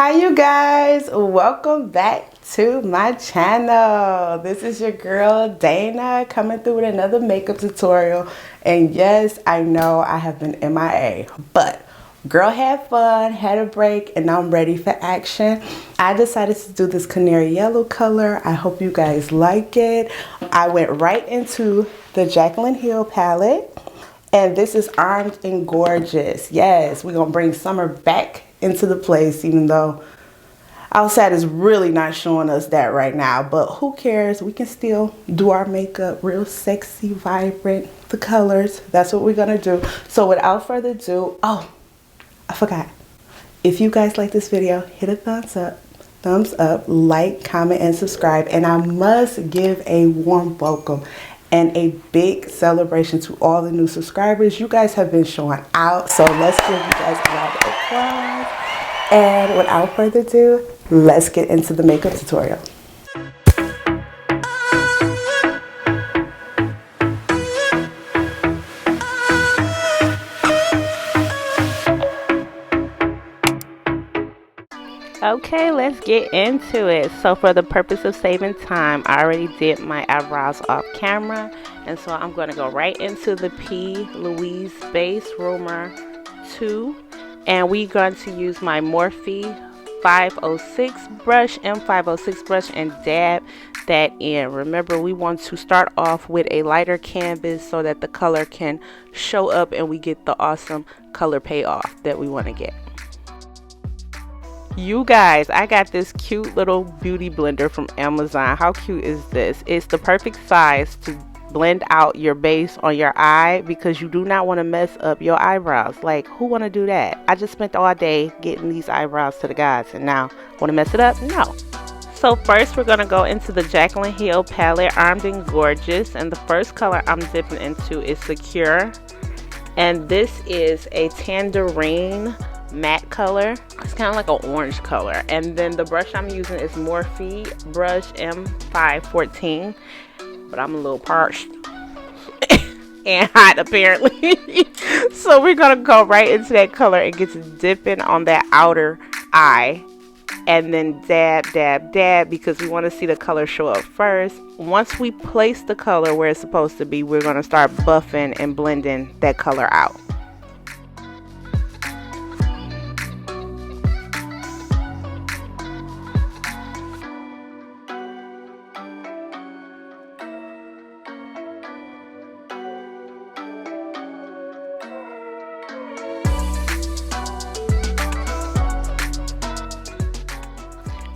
Hi you guys, welcome back to my channel. This is your girl Dana coming through with another makeup tutorial. And yes, I know I have been MIA, but girl had fun, had a break, and I'm ready for action. I decided to do this canary yellow color. I hope you guys like it. I went right into the Jaclyn Hill palette, and this is Armed and Gorgeous. Yes, we're gonna bring summer back into the place, even though outside is really not showing us that right now, but who cares? We can still do our makeup real sexy, vibrant, the colors. That's what we're gonna do. So without further ado, oh, I forgot. If you guys like this video, hit a thumbs up, like, comment, and subscribe. And I must give a warm welcome and a big celebration to all the new subscribers. You guys have been showing out, so let's give you guys a round of applause. And without further ado, let's get into the makeup tutorial. Okay, let's get into it. So for the purpose of saving time, I already did my eyebrows off camera, and so I'm going to go right into the Louise base Rumour 2, and we're going to use my Morphe 506 brush, M506 brush, and dab that in. Remember, we want to start off with a lighter canvas so that the color can show up and we get the awesome color payoff that we want to get. You guys, I got this cute little beauty blender from Amazon. How cute is this? It's the perfect size to blend out your base on your eye because you do not want to mess up your eyebrows. Like, who want to do that? I just spent all day getting these eyebrows to the guys, and now want to mess it up? No. So first we're going to go into the Jaclyn Hill palette, Armed and Gorgeous, and the first color I'm dipping into is Secure, and this is a tangerine matte color. It's kind of like an orange color. And then the brush I'm using is Morphe brush M514, but I'm a little parched and hot apparently. So we're gonna go right into that color and get to dipping on that outer eye, and then dab dab dab, because we want to see the color show up first. Once we place the color where it's supposed to be, we're going to start buffing and blending that color out.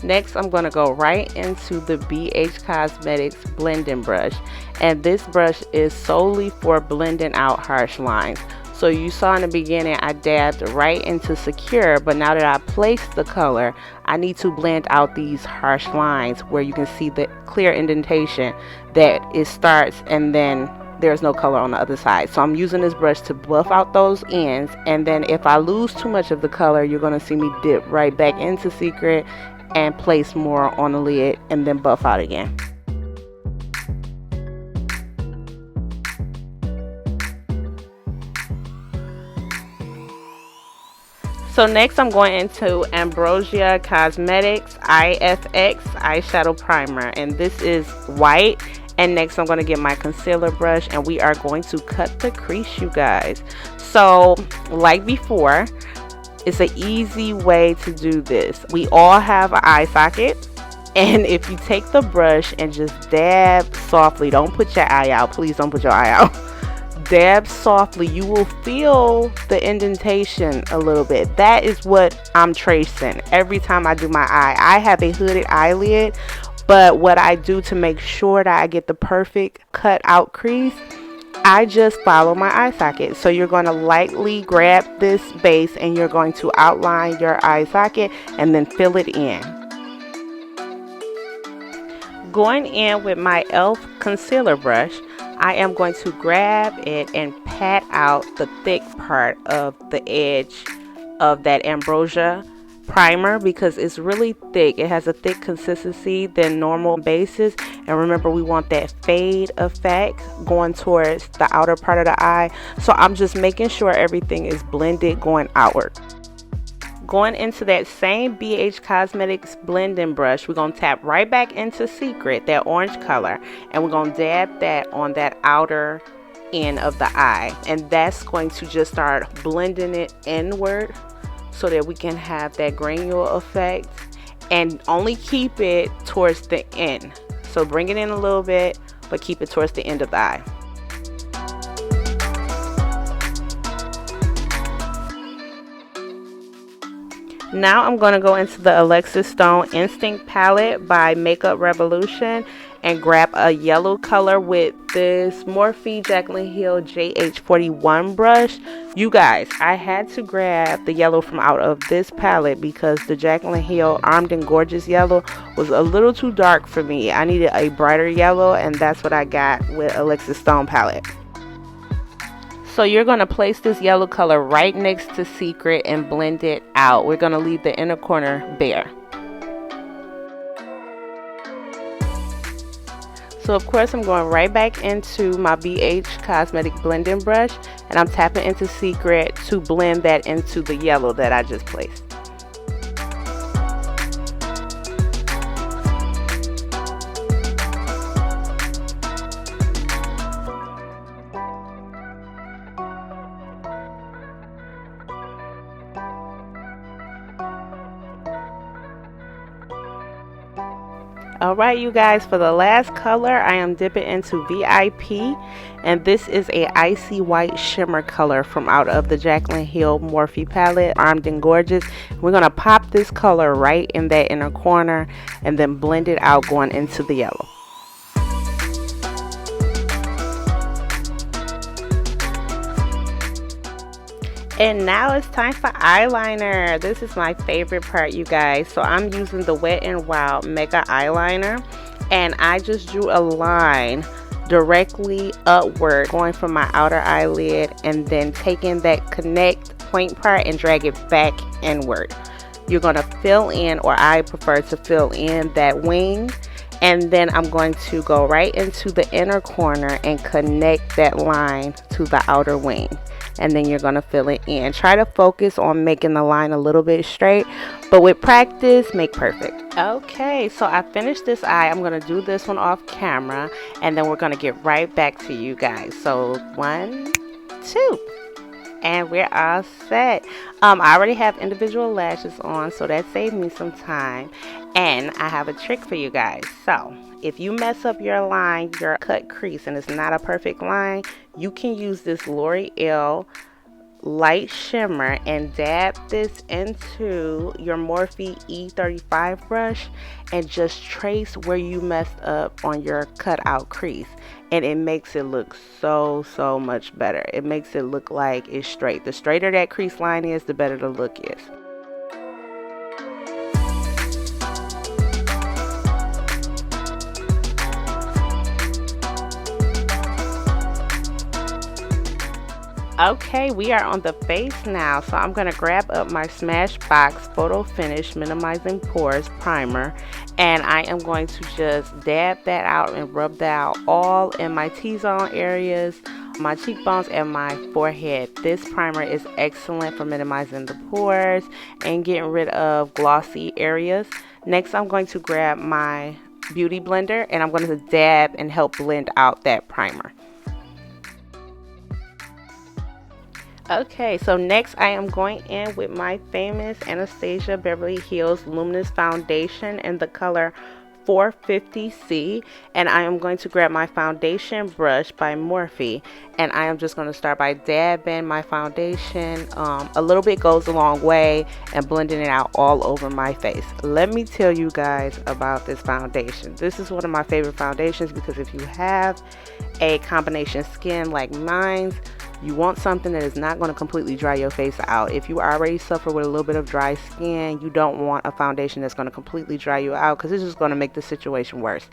Next, I'm going to go right into the BH Cosmetics blending brush, and this brush is solely for blending out harsh lines. So you saw in the beginning I dabbed right into Secure, but now that I placed the color, I need to blend out these harsh lines where you can see the clear indentation that it starts and then there's no color on the other side. So I'm using this brush to buff out those ends, and then if I lose too much of the color, you're going to see me dip right back into Secret and place more on the lid and then buff out again. So next I'm going into Ambrosia Cosmetics IFX eyeshadow primer, and this is white. And next I'm going to get my concealer brush, and we are going to cut the crease, you guys. So like before, it's an easy way to do this. We all have an eye socket, and if you take the brush and just dab softly, don't put your eye out, please don't put your eye out. Dab softly, you will feel the indentation a little bit. That is what I'm tracing every time I do my eye. I have a hooded eyelid, but what I do to make sure that I get the perfect cut out crease, I just follow my eye socket. So you're going to lightly grab this base and you're going to outline your eye socket and then fill it in. Going in with my e.l.f. concealer brush, I am going to grab it and pat out the thick part of the edge of that Ambrosia primer because it's really thick. It has a thick consistency than normal bases, and remember we want that fade effect going towards the outer part of the eye. So I'm just making sure everything is blended going outward. Going into that same BH Cosmetics blending brush, we're going to tap right back into Secret, that orange color, and we're going to dab that on that outer end of the eye, and that's going to just start blending it inward so that we can have that granule effect, and only keep it towards the end. So bring it in a little bit, but keep it towards the end of the eye. Now I'm going to go into the Alexis Stone Instinct palette by Makeup Revolution and grab a yellow color with this Morphe Jaclyn Hill JH41 brush. You guys, I had to grab the yellow from out of this palette because the Jaclyn Hill Armed and Gorgeous yellow was a little too dark for me. I needed a brighter yellow, and that's what I got with Alexis Stone palette. So you're going to place this yellow color right next to Secret and blend it out. We're going to leave the inner corner bare. So of course I'm going right back into my BH Cosmetic blending brush, and I'm tapping into Secret to blend that into the yellow that I just placed. Alright you guys, for the last color I am dipping into VIP, and this is a icy white shimmer color from out of the Jaclyn Hill Morphe palette, Armed and Gorgeous. We're going to pop this color right in that inner corner and then blend it out going into the yellow. And now it's time for eyeliner. This is my favorite part, you guys. So I'm using the Wet n Wild Mega Eyeliner, and I just drew a line directly upward going from my outer eyelid, and then taking that connect point part and drag it back inward. You're going to fill in, or I prefer to fill in, that wing, and then I'm going to go right into the inner corner and connect that line to the outer wing. And then you're going to fill it in. Try to focus on making the line a little bit straight, but with practice, make perfect. Okay, so I finished this eye. I'm going to do this one off camera, and then we're going to get right back to you guys. So 1, 2, and we're all set. I already have individual lashes on, so that saved me some time. And I have a trick for you guys. So if you mess up your line, your cut crease, and it's not a perfect line, you can use this L'Oreal light shimmer and dab this into your Morphe E35 brush and just trace where you messed up on your cutout crease, and it makes it look so much better. It makes it look like it's straight. The straighter that crease line is, the better the look is. Okay, we are on the face now, so I'm going to grab up my Smashbox Photo Finish Minimizing Pores Primer, and I am going to just dab that out and rub that out all in my T-zone areas, my cheekbones, and my forehead. This primer is excellent for minimizing the pores and getting rid of glossy areas. Next, I'm going to grab my Beauty Blender, and I'm going to dab and help blend out that primer. Okay, so next I am going in with my famous Anastasia Beverly Hills Luminous Foundation in the color 450C, and I am going to grab my foundation brush by Morphe, and I am just going to start by dabbing my foundation. A little bit goes a long way, and blending it out all over my face. Let me tell you guys about this foundation. This is one of my favorite foundations because if you have a combination skin like mine, you want something that is not going to completely dry your face out. If you already suffer with a little bit of dry skin, you don't want a foundation that's going to completely dry you out, because it's just going to make the situation worse.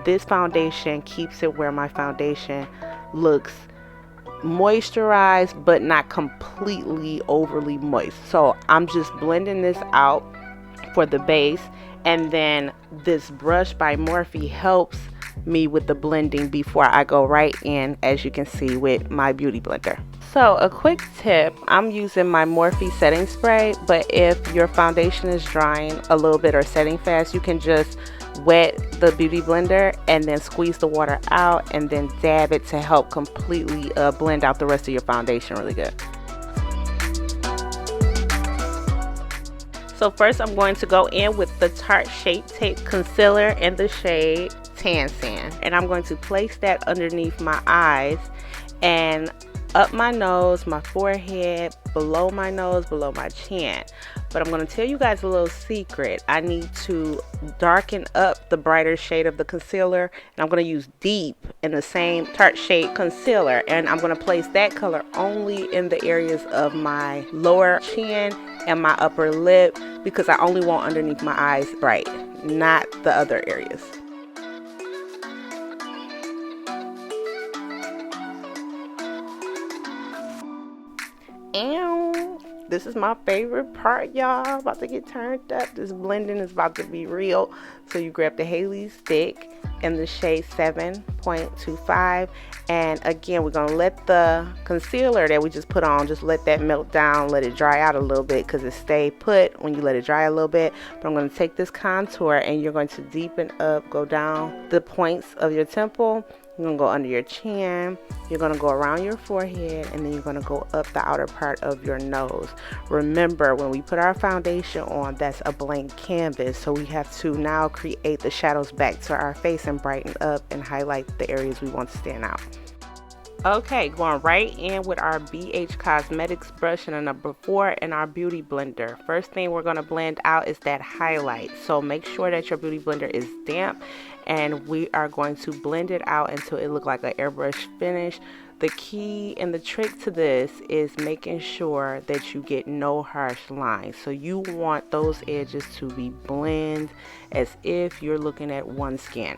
This foundation keeps it where my foundation looks moisturized but not completely overly moist. So I'm just blending this out for the base, and then this brush by Morphe helps me with the blending before I go right in, as you can see, with my Beauty Blender. So a quick tip, I'm using my Morphe setting spray, but if your foundation is drying a little bit or setting fast, you can just wet the beauty blender and then squeeze the water out and then dab it to help completely blend out the rest of your foundation really good. So first I'm going to go in with the Tarte Shape Tape Concealer in the shade Tan Sand, and I'm going to place that underneath my eyes and up my nose, my forehead, below my nose, below my chin. But I'm going to tell you guys a little secret. I need to darken up the brighter shade of the concealer, and I'm going to use Deep in the same Tarte Shade Concealer, and I'm going to place that color only in the areas of my lower chin and my upper lip, because I only want underneath my eyes bright, not the other areas. And this is my favorite part, y'all. About to get turned up. This blending is about to be real. So you grab the Haley stick in the shade 7.25, and again we're gonna let the concealer that we just put on, just let that melt down, let it dry out a little bit, because it stay put when you let it dry a little bit. But I'm going to take this contour and you're going to deepen up, go down the points of your temple. You're going to go under your chin, you're going to go around your forehead, and then you're going to go up the outer part of your nose. Remember, when we put our foundation on, that's a blank canvas, so we have to now create the shadows back to our face and brighten up and highlight the areas we want to stand out. Okay, going right in with our BH Cosmetics brush and a number 4 in our beauty blender. First thing we're going to blend out is that highlight. So make sure that your beauty blender is damp, and we are going to blend it out until it looks like an airbrush finish. The key and the trick to this is making sure that you get no harsh lines. So you want those edges to be blend as if you're looking at one skin.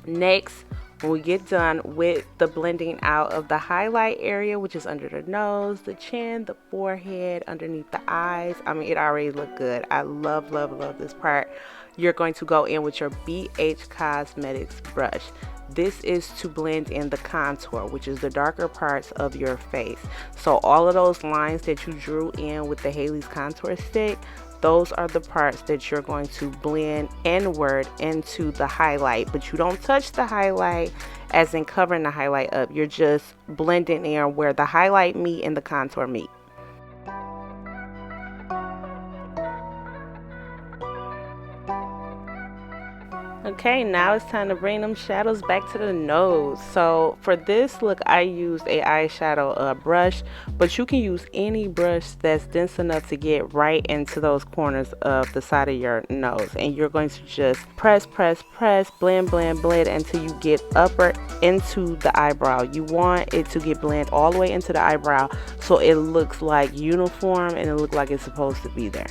Next, when we get done with the blending out of the highlight area, which is under the nose, the chin, the forehead, underneath the eyes, I mean, it already looked good. I love, love, love this part. You're going to go in with your BH Cosmetics brush. This is to blend in the contour, which is the darker parts of your face. So all of those lines that you drew in with the Haley's contour stick, those are the parts that you're going to blend inward into the highlight. But you don't touch the highlight as in covering the highlight up. You're just blending in where the highlight meet and the contour meet. Okay, now it's time to bring them shadows back to the nose. So for this look, I used a eyeshadow brush, but you can use any brush that's dense enough to get right into those corners of the side of your nose. And you're going to just press, press, press, blend, blend, blend until you get upper into the eyebrow. You want it to get blend all the way into the eyebrow so it looks like uniform and it looks like it's supposed to be there.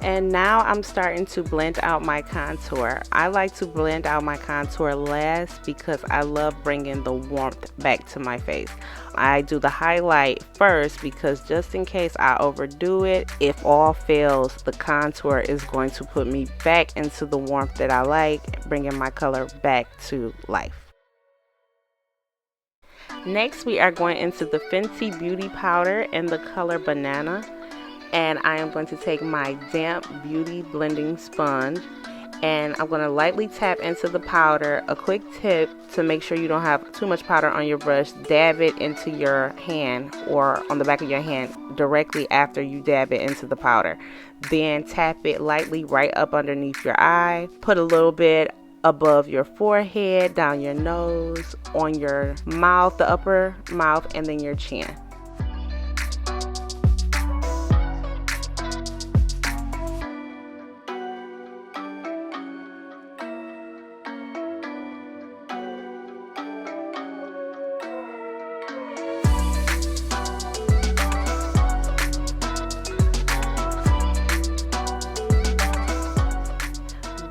And now I'm starting to blend out my contour. I like to blend out my contour last because I love bringing the warmth back to my face. I do the highlight first because just in case I overdo it, if all fails, the contour is going to put me back into the warmth that I like, bringing my color back to life. Next, we are going into the Fenty Beauty Powder in the color Banana. And I am going to take my damp beauty blending sponge and I'm going to lightly tap into the powder. A quick tip to make sure you don't have too much powder on your brush, dab it into your hand or on the back of your hand directly after you dab it into the powder. Then tap it lightly right up underneath your eye. Put a little bit above your forehead, down your nose, on your mouth, the upper mouth, and then your chin.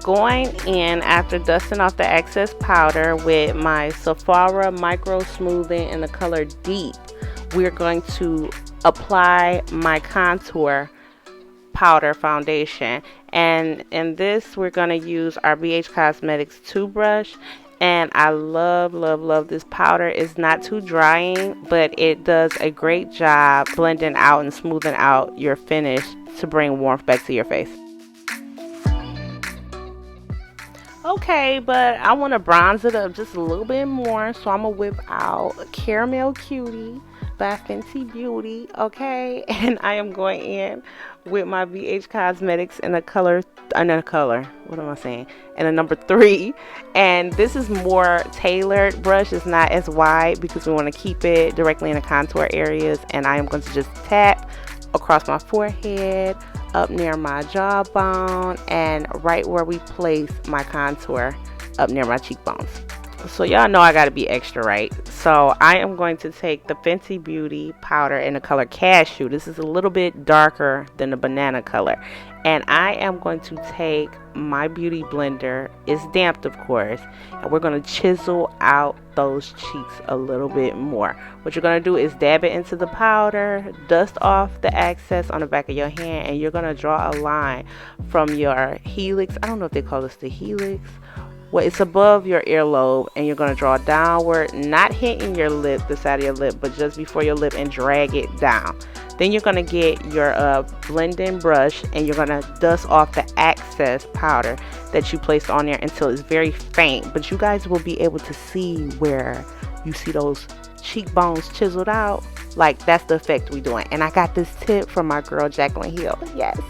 Going in after dusting off the excess powder with my Sephora Micro Smoothing in the color Deep, we're going to apply my contour powder foundation, and in this we're going to use our BH Cosmetics 2 brush. And I love this powder. It's not too drying, but it does a great job blending out and smoothing out your finish to bring warmth back to your face. Okay, but I want to bronze it up just a little bit more, so I'm going to whip out Caramel Cutie by Fenty Beauty, okay? And I am going in with my BH Cosmetics in a color, what am I saying? In a number 3. And this is more tailored brush. It's not as wide because we want to keep it directly in the contour areas. And I am going to just tap across my forehead, up near my jawbone, and right where we place my contour up near my cheekbones. So y'all know I gotta be extra, right? So I am going to take the Fenty Beauty powder in the color Cashew. This is a little bit darker than the banana color. And I am going to take my beauty blender, it's damped of course, and we're going to chisel out those cheeks a little bit more. What you're going to do is dab it into the powder, dust off the excess on the back of your hand, and you're going to draw a line from your helix. I don't know if they call this the helix. Well, it's above your earlobe, and you're going to draw downward, not hitting your lip, the side of your lip, but just before your lip, and drag it down. Then you're going to get your blending brush, and you're going to dust off the excess powder that you placed on there until it's very faint. But you guys will be able to see where you see those cheekbones chiseled out. Like, that's the effect we're doing. And I got this tip from my girl Jaclyn Hill. Yes.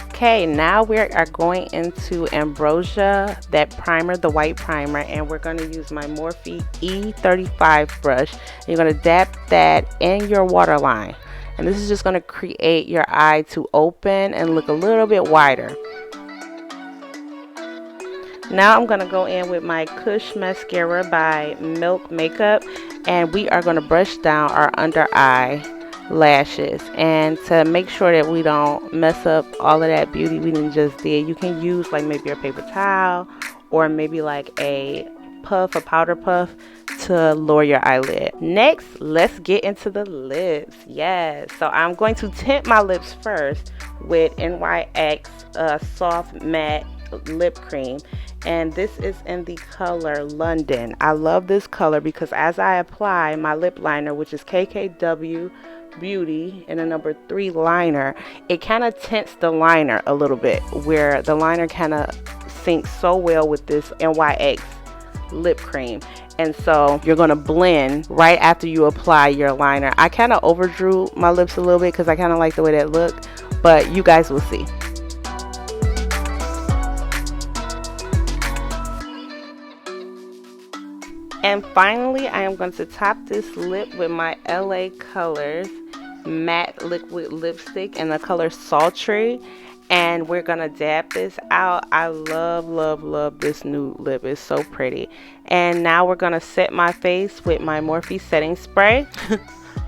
Okay, now we are going into Ambrosia, that primer, the white primer, and we're going to use my Morphe E35 brush. And you're going to dab that in your waterline. And this is just going to create your eye to open and look a little bit wider. Now I'm going to go in with my Kush mascara by Milk Makeup, and we are going to brush down our under eye lashes. And to make sure that we don't mess up all of that beauty we just did, you can use like maybe a paper towel or maybe like a powder puff to lower your eyelid. Next, let's get into the lips. Yes, so I'm going to tint my lips first with NYX soft matte lip cream, and this is in the color London. I love this color because as I apply my lip liner, which is KKW Beauty in a number 3 liner, it kind of tints the liner a little bit, where the liner kind of syncs so well with this NYX lip cream. And so you're going to blend right after you apply your liner. I kind of overdrew my lips a little bit because I kind of like the way that looked, but you guys will see. And finally, I am going to top this lip with my LA Colors matte liquid lipstick in the color Sultry, and we're gonna dab this out. I love this nude lip. It's so pretty. And now we're gonna set my face with my Morphe setting spray.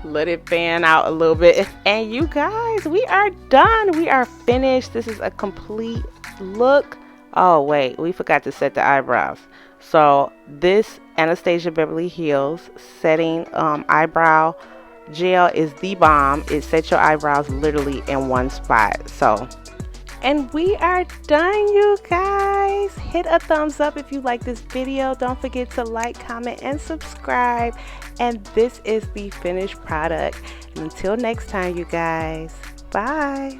Let it fan out a little bit, and you guys, we are done. We are finished. This is a complete look. Oh wait, we forgot to set the eyebrows. So this Anastasia Beverly Hills setting eyebrow gel is the bomb. It sets your eyebrows literally in one spot. So, and we are done, you guys. Hit a thumbs up if you like this video. Don't forget to like, comment, and subscribe. And this is the finished product. And until next time, you guys, bye.